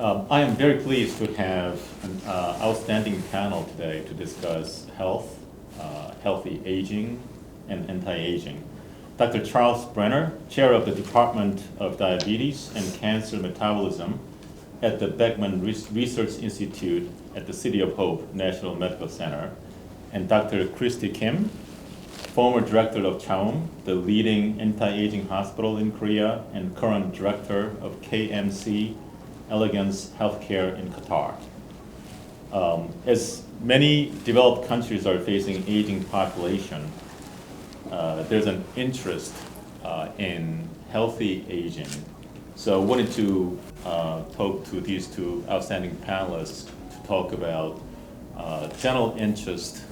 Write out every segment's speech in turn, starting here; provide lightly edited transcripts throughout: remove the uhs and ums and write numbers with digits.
I am very pleased to have an outstanding panel today to discuss health, healthy aging, and anti-aging. Dr. Charles Brenner, Chair of the Department of Diabetes and Cancer Metabolism at the Beckman Research Institute at the City of Hope National Medical Center, and Dr. Kristy Kim, former director of Chaum, the leading anti-aging hospital in Korea, and current director of KMC Elegance Healthcare in Qatar. As many developed countries are facing aging population, there's an interest in healthy aging. So I wanted to talk to these two outstanding panelists to talk about general interest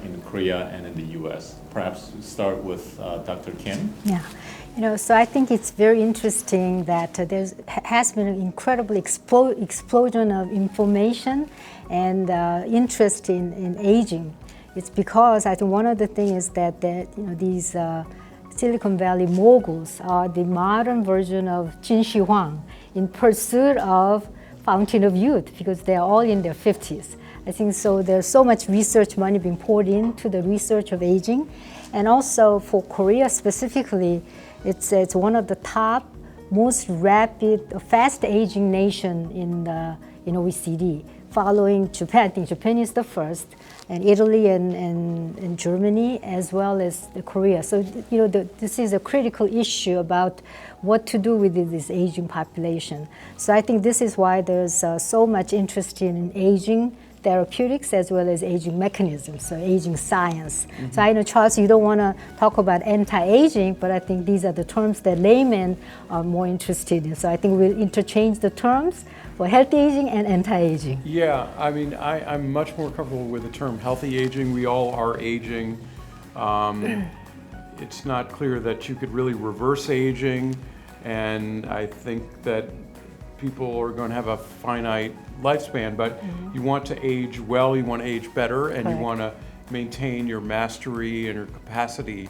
in Korea and in the U.S. Perhaps start with Dr. Kim. Yeah, so I think it's very interesting that there has been an incredible explosion of information and interest in aging. It's because I think one of the things is that these Silicon Valley moguls are the modern version of Jin Shi Huang in pursuit of fountain of youth, because they are all in their 50s. I think so. There's so much research money being poured into the research of aging, and also for Korea specifically, it's one of the top, most rapid, fast aging nation in OECD, following Japan. I think Japan is the first, and Italy and Germany, as well as Korea. So this is a critical issue about what to do with this aging population. So I think this is why there's so much interest in aging therapeutics as well as aging mechanisms, so aging science. Mm-hmm. So I know, Charles, you don't want to talk about anti-aging, but I think these are the terms that laymen are more interested in. So I think we'll interchange the terms for healthy aging and anti-aging. Yeah, I mean, I'm much more comfortable with the term healthy aging. We all are aging. It's not clear that you could really reverse aging, and I think that people are going to have a finite lifespan, but you want to age well, you want to age better, and you want to maintain your mastery and your capacity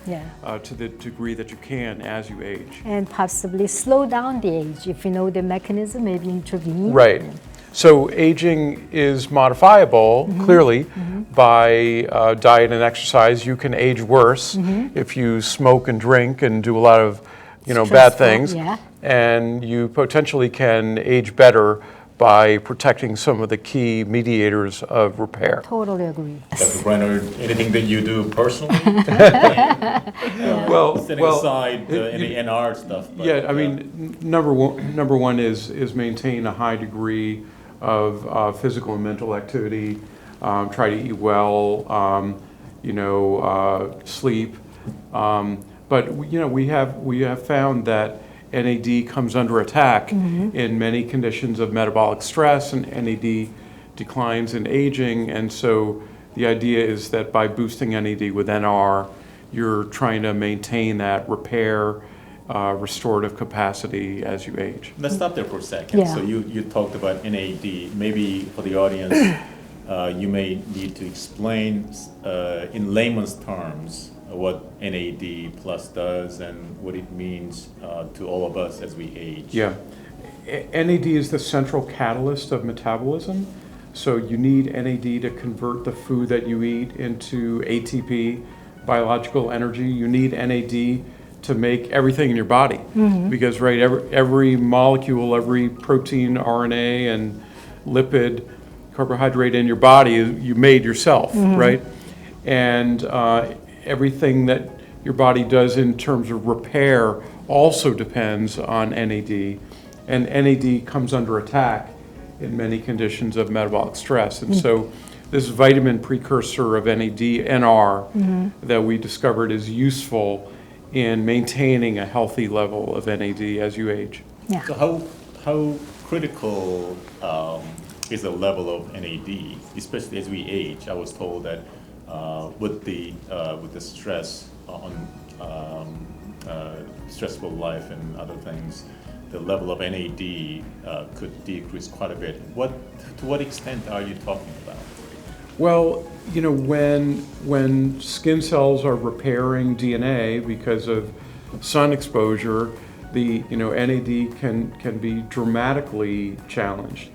to the degree that you can as you age. And possibly slow down the age if you know the mechanism, maybe intervene. Right. So aging is modifiable, clearly, by diet and exercise. You can age worse if you smoke and drink and do a lot of bad things. Yeah. And you potentially can age better by protecting some of the key mediators of repair. Totally agree. Dr. Brenner, anything that you do personally? Setting aside any NR stuff. But, I mean, number one is maintain a high degree of physical and mental activity. Try to eat well. Sleep. But we have found that NAD comes under attack in many conditions of metabolic stress, and NAD declines in aging. And so the idea is that by boosting NAD with NR, you're trying to maintain that repair, restorative capacity as you age. Let's stop there for a second. Yeah. So you talked about NAD. Maybe for the audience, you may need to explain in layman's terms what NAD plus does and what it means to all of us as we age. Yeah. NAD is the central catalyst of metabolism. So you need NAD to convert the food that you eat into ATP, biological energy. You need NAD to make everything in your body. Because every molecule, every protein, RNA, and lipid, carbohydrate in your body you made yourself, right? And everything that your body does in terms of repair also depends on NAD. And NAD comes under attack in many conditions of metabolic stress. And so this vitamin precursor of NAD, NR, that we discovered is useful in maintaining a healthy level of NAD as you age. Yeah. So how critical is the level of NAD, especially as we age? I was told that with the stress on stressful life and other things, the level of NAD could decrease quite a bit. To what extent are you talking about? Well, when skin cells are repairing DNA because of sun exposure, the NAD can be dramatically challenged.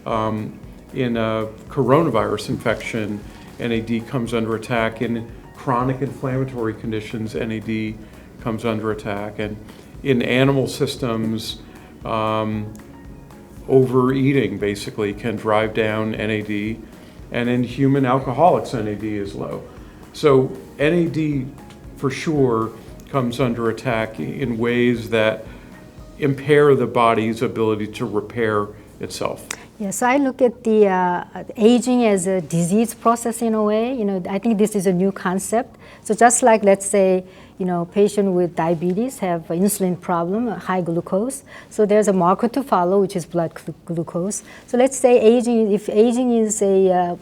In a coronavirus infection, NAD comes under attack. In chronic inflammatory conditions, NAD comes under attack. And in animal systems, overeating basically can drive down NAD. And in human alcoholics, NAD is low. So NAD for sure comes under attack in ways that impair the body's ability to repair itself. Yeah, so I look at the aging as a disease process in a way. I think this is a new concept. So just like, let's say, patient with diabetes have an insulin problem, high glucose. So there's a marker to follow, which is blood glucose. So let's say if aging is a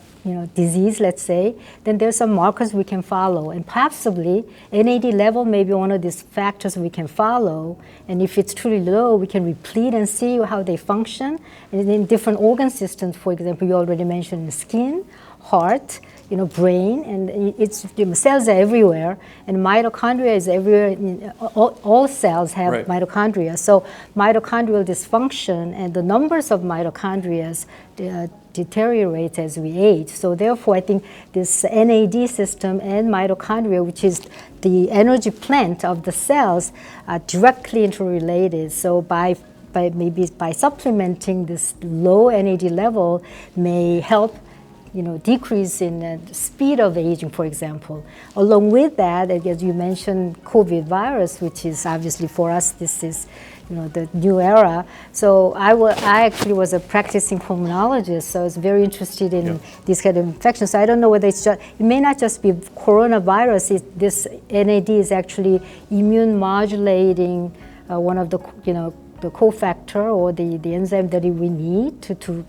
disease, let's say, then there's some markers we can follow. And possibly NAD level may be one of these factors we can follow. And if it's truly low, we can replete and see how they function. And in different organ systems, for example, you already mentioned the skin, heart, brain, and it's cells are everywhere, and mitochondria is everywhere. All cells have right. mitochondria. So mitochondrial dysfunction and the numbers of mitochondria deteriorate as we age. So therefore, I think this NAD system and mitochondria, which is the energy plant of the cells, are directly interrelated. So by supplementing this low NAD level may help decrease in the speed of aging, for example. Along with that, as you mentioned, COVID virus, which is obviously for us, this is the new era. So I actually was a practicing pulmonologist, so I was very interested in these kind of infections. So I don't know whether it may not just be coronavirus. This NAD is actually immune modulating one of the the cofactor or the enzyme that we need to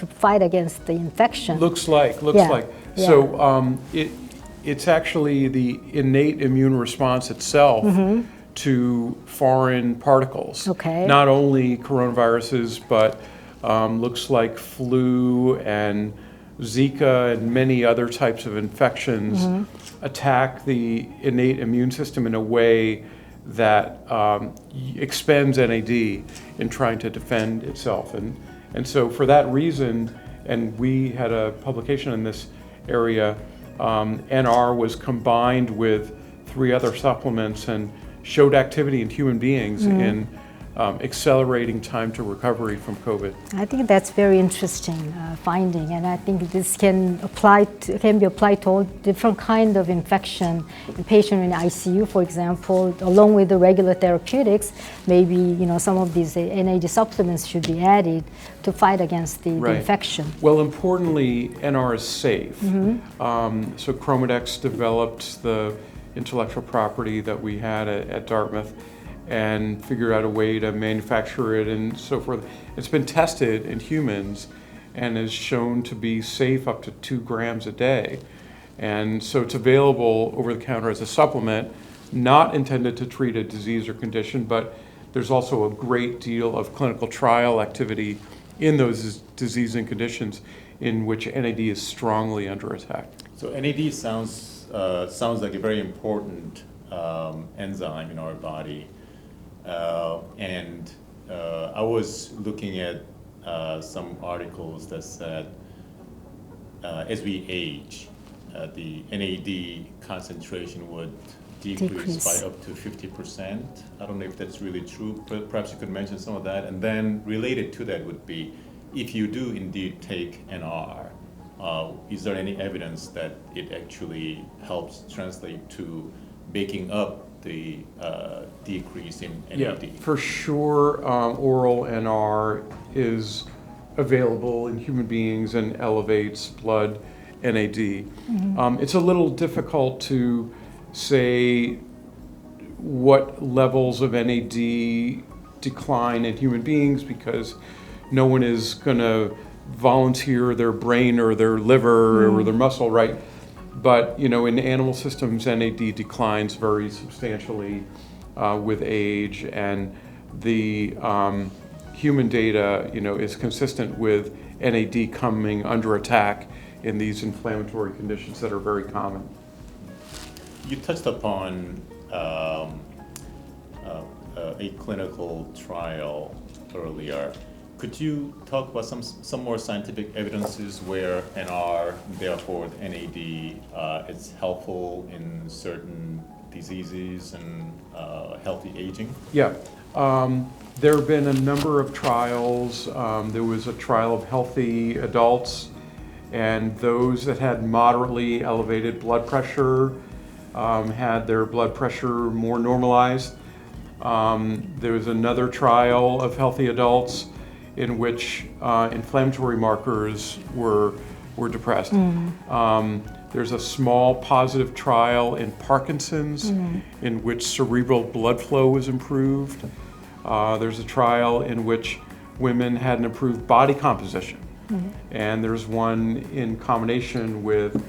fight against the infection. Looks like. Yeah. So it's actually the innate immune response itself to foreign particles. Okay. Not only coronaviruses, but looks like flu and Zika and many other types of infections attack the innate immune system in a way that expends NAD in trying to defend itself. And so for that reason, and we had a publication in this area, NR was combined with 3 other supplements and showed activity in human beings in accelerating time to recovery from COVID. I think that's very interesting finding, and I think this can be applied to all different kind of infection. A patient in ICU, for example, along with the regular therapeutics, maybe some of these NAD supplements should be added to fight against the infection. Well, importantly, NR is safe. So Chromadex developed the intellectual property that we had at Dartmouth and figured out a way to manufacture it and so forth. It's been tested in humans and is shown to be safe up to 2 grams a day. And so it's available over the counter as a supplement, not intended to treat a disease or condition, but there's also a great deal of clinical trial activity in those diseases and conditions in which NAD is strongly under attack. So NAD sounds like a very important enzyme in our body. I was looking at some articles that said as we age, the NAD concentration would decrease by up to 50%. I don't know if that's really true, but perhaps you could mention some of that. And then related to that would be, if you do indeed take NR, is there any evidence that it actually helps translate to making up the decrease in NAD? Yeah, for sure, oral NR is available in human beings and elevates blood NAD. It's a little difficult to say what levels of NAD decline in human beings because no one is going to volunteer their brain or their liver or their muscle, right? But in animal systems, NAD declines very substantially with age, and the human data, is consistent with NAD coming under attack in these inflammatory conditions that are very common. a clinical trial earlier. Could you talk about some more scientific evidences where NR, therefore NAD, is helpful in certain diseases and healthy aging? Yeah. There have been a number of trials. There was a trial of healthy adults, and those that had moderately elevated blood pressure had their blood pressure more normalized. There was another trial of healthy adults in which inflammatory markers were depressed. There's a small positive trial in Parkinson's in which cerebral blood flow was improved. There's a trial in which women had an improved body composition. And there's one in combination with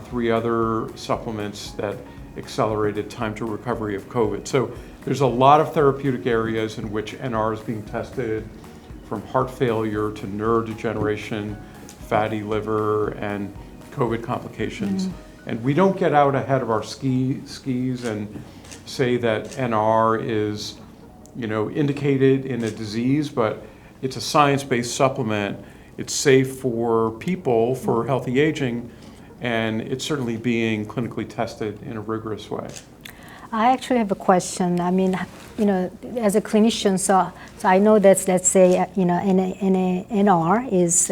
3 other supplements that accelerated time to recovery of COVID. So there's a lot of therapeutic areas in which NR is being tested, from heart failure to neurodegeneration, fatty liver, and COVID complications. And we don't get out ahead of our skis and say that NR is, indicated in a disease, but it's a science-based supplement. It's safe for people for healthy aging, and it's certainly being clinically tested in a rigorous way. I actually have a question. I mean, as a clinician, so I know that, let's say, NR is,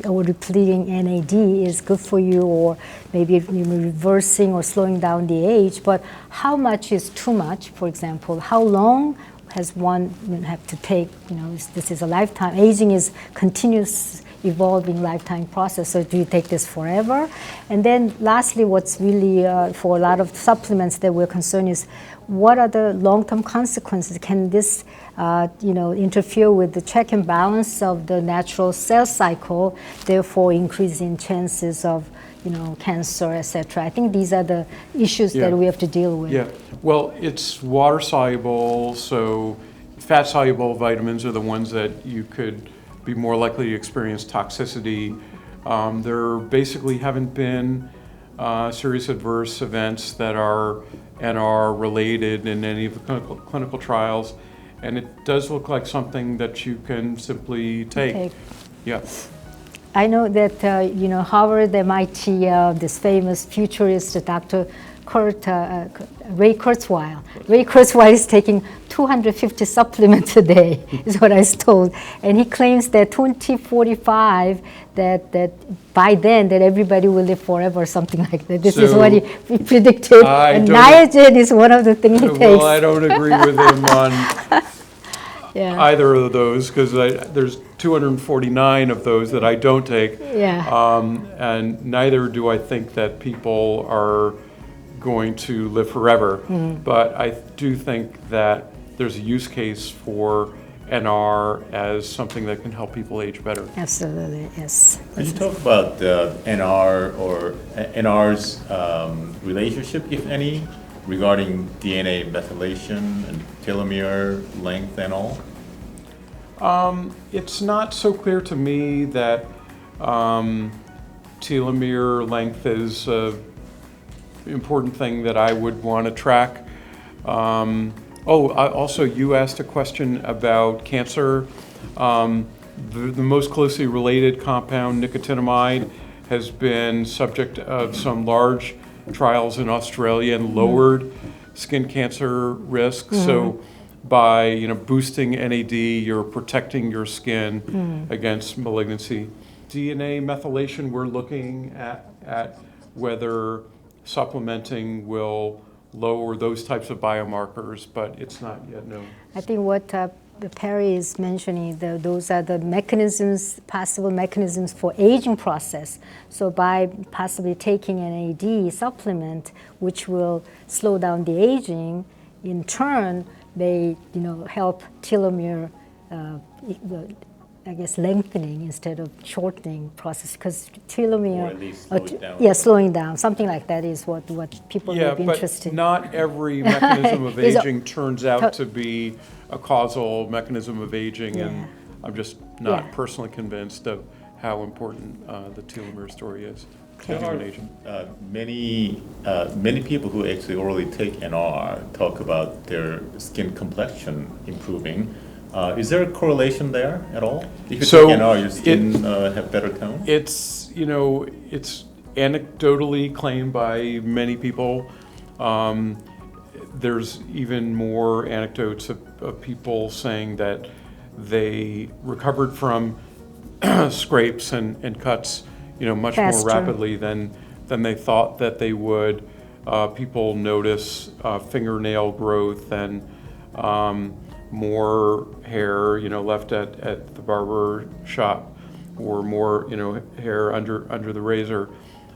or depleting NAD is good for you, or maybe reversing or slowing down the age, but how much is too much, for example? How long has one have to take, this is a lifetime, aging is continuous evolving lifetime process, so do you take this forever? And then lastly, what's really for a lot of supplements that we're concerned is, what are the long-term consequences? Can this interfere with the check and balance of the natural cell cycle, therefore increasing chances of cancer, etc.? I think these are the issues that we have to deal with. Yeah, well, it's water soluble, so fat soluble vitamins are the ones that you could be more likely to experience toxicity. There basically haven't been serious adverse events that are NR related in any of the clinical trials, and it does look like something that you can simply take. Yeah. I know that Harvard, MIT, this famous futurist Dr. Ray Kurzweil. Ray Kurzweil is taking 250 supplements a day, is what I was told. And he claims that 2045, that by then that everybody will live forever or something like that. This is what he predicted. And niagen is one of the things he takes. Well, I don't agree with him on either of those, because there's 249 of those that I don't take. And neither do I think that people are going to live forever. But I do think that there's a use case for NR as something that can help people age better. Absolutely, yes. Can you talk about NR or NR's relationship, if any, regarding DNA methylation and telomere length and all? It's not so clear to me that telomere length is an important thing that I would want to track. Also, you asked a question about cancer. The most closely related compound, nicotinamide, has been subject of some large trials in Australia and lowered skin cancer risk. So by boosting NAD, you're protecting your skin against malignancy. DNA methylation, we're looking at whether supplementing will lower those types of biomarkers, but it's not yet known. I think what Perry is mentioning, those are the mechanisms, possible mechanisms for aging process. So by possibly taking an NAD supplement, which will slow down the aging, in turn may help telomere, lengthening instead of shortening process, because telomere, or at least slow it down. Slowing down, something like that is what people would be interested in. Not every mechanism of aging turns out to be a causal mechanism of aging, and I'm just not personally convinced of how important the telomere story is. Okay. There are an agent. Many people who actually already take NR talk about their skin complexion improving. Is there a correlation there at all? If you So take NR, your skin have better tone? It's, it's anecdotally claimed by many people. There's even more anecdotes of people saying that they recovered from scrapes and cuts, much Faster. more rapidly than they thought that they would. People notice fingernail growth and more hair, left at the barber shop, or more, hair under the razor.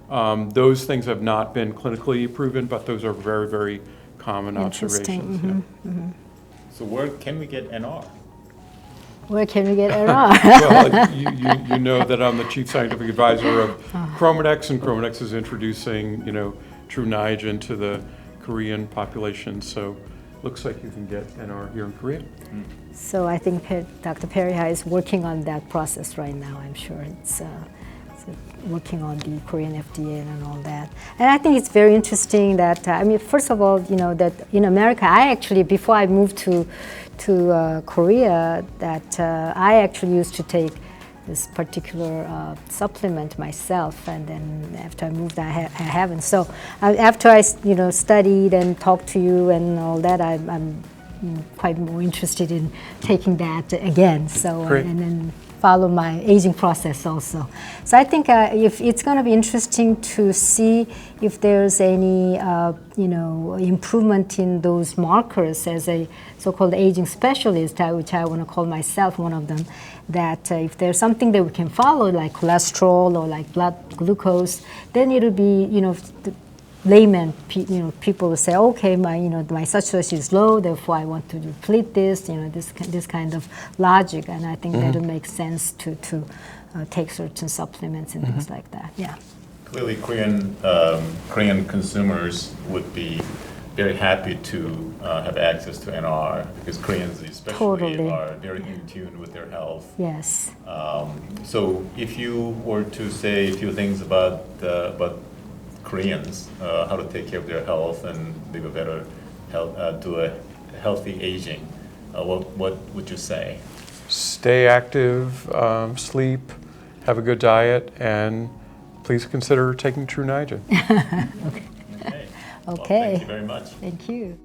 Those things have not been clinically proven, but those are very, very common observations. Mm-hmm. So where can we get NR? Where can we get NR? Well, you know that I'm the chief scientific advisor of Chromadex, and Chromadex is introducing, Truniagen to the Korean population. So looks like you can get NR here in Korea. So I think Dr. Perihai is working on that process right now. I'm sure it's working on the Korean FDA and all that. And I think it's very interesting that, first of all, that in America, I actually, before I moved to Korea, that I actually used to take this particular supplement myself, and then after I moved, I haven't. So after I, studied and talked to you and all that, I'm quite more interested in taking that again. So Great. And then follow my aging process also. So I think if it's going to be interesting to see if there's any improvement in those markers as a so-called aging specialist, which I want to call myself one of them, that if there's something that we can follow, like cholesterol or like blood glucose, then it'll be, the layman, people will say, okay, my such is low, therefore I want to deplete this, this kind of logic, and I think that'll make sense to take certain supplements and things like that. Yeah. Clearly, Korean consumers would be very happy to have access to NR, because Koreans especially Totally. are very in tune with their health. Yes. So if you were to say a few things about Koreans, how to take care of their health and live a better health, do a healthy aging, what would you say? Stay active, sleep, have a good diet, and please consider taking Truniagen. Okay. Well, Okay. thank you very much. Thank you.